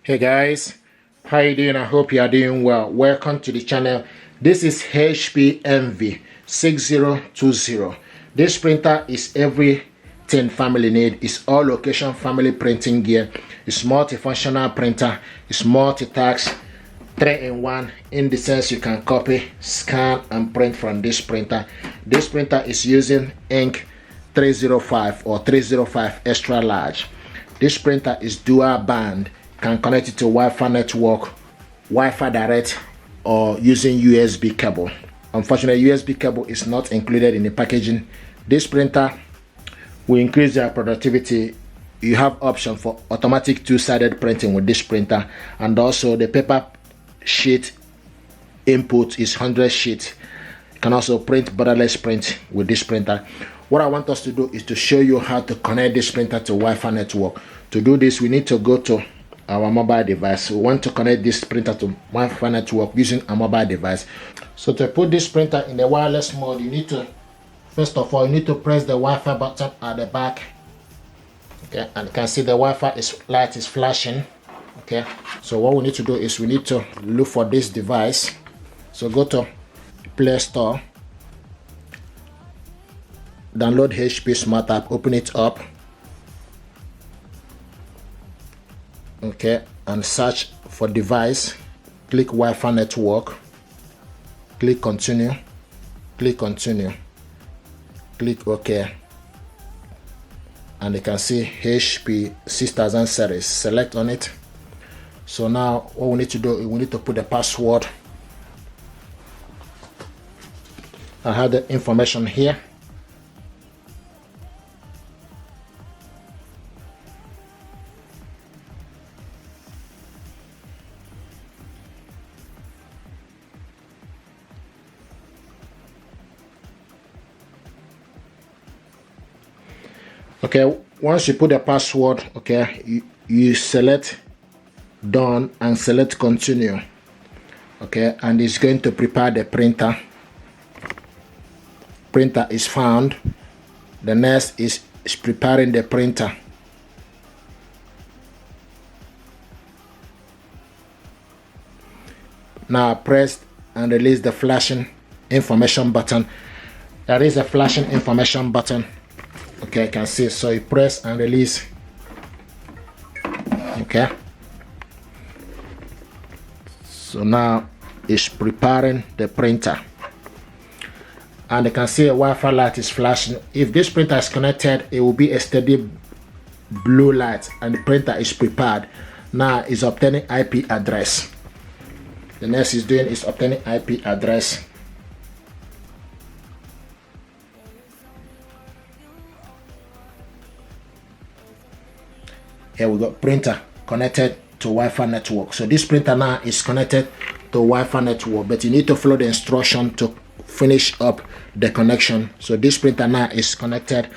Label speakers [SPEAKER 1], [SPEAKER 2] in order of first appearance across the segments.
[SPEAKER 1] Hey guys, how you doing? I hope you are doing well. Welcome to the channel. This is HP Envy 6020. This printer is everything family need. It's all location family printing gear. It's multifunctional printer. It's multitask, 3-in-1 in the sense you can copy, scan and print from this printer. This printer is using ink 305 or 305 extra large. This printer is dual band, can connect it to Wi-Fi network, Wi-Fi direct, or using USB cable. Unfortunately, USB cable is not included in the packaging. This printer will increase your productivity. You have option for automatic two-sided printing with this printer, and also the paper sheet input is 100 sheet. You can also print borderless print with this printer. What I want us to do is to show you how to connect this printer to Wi-Fi network. To do this, we need to go to our mobile device. We want to connect this printer to Wi-Fi network using a mobile device. So to put this printer in the wireless mode, you need to, first of all, you need to press the Wi-Fi button at the back. Okay, and you can see the Wi-Fi light is flashing. Okay, so what we need to do is we need to look for this device. So go to Play Store, download HP Smart App, open it up. Okay, and search for device, click Wi-Fi network, click continue, click continue, click OK, and you can see HP 6000 series. Select on it. So now what we need to do is we need to put the password. I have the information here. Okay, once you put the password, okay, you select done and select continue. Okay, and it's going to prepare the printer. Printer is found. The next is preparing the printer. Now press and release the flashing information button. There is a flashing information button. Okay, I can see. So you press and release. Okay, so now it's preparing the printer, and you can see a Wi-Fi light is flashing. If this printer is connected, it will be a steady blue light, and the printer is prepared. Now it's obtaining IP address. The next is doing is obtaining IP address. Here we got printer connected to Wi-Fi network. So this printer now is connected to Wi-Fi network, but you need to follow the instruction to finish up the connection. So this printer now is connected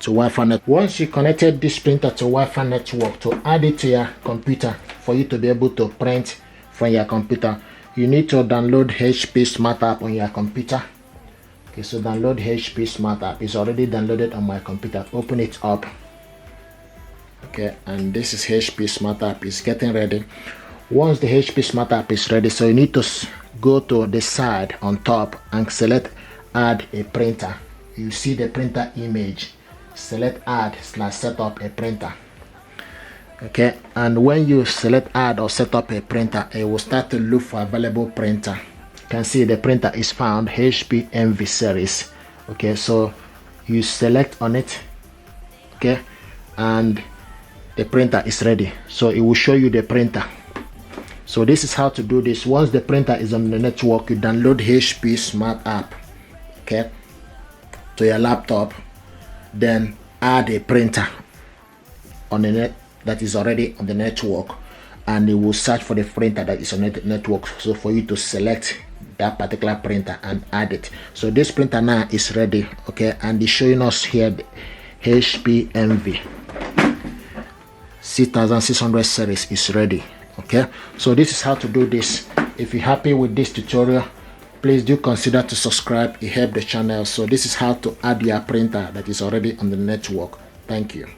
[SPEAKER 1] to Wi-Fi network. Once you connected this printer to Wi-Fi network, to add it to your computer for you to be able to print from your computer, you need to download HP Smart App on your computer. Okay, so download HP Smart App. It's already downloaded on my computer. Open it up. Okay, and this is HP Smart App. Is getting ready. Once the HP Smart App is ready, so you need to go to the side on top and select add a printer. You see the printer image. Select add / set up a printer. Okay, and when you select add or set up a printer, it will start to look for available printer. You can see the printer is found, HP Envy series. Okay, so you select on it. Okay, and the printer is ready, so it will show you the printer. So this is how to do this. Once the printer is on the network, you download HP Smart App, okay, to your laptop, then add a printer on the net that is already on the network, and it will search for the printer that is on the network. So for you to select that particular printer and add it. So this printer now is ready, okay, and it's showing us here the HP Envy 6600 series is ready. Okay, so this is how to do this. If you're happy with this tutorial, please do consider to subscribe. It helps the channel. So this is how to add your printer that is already on the network. Thank you.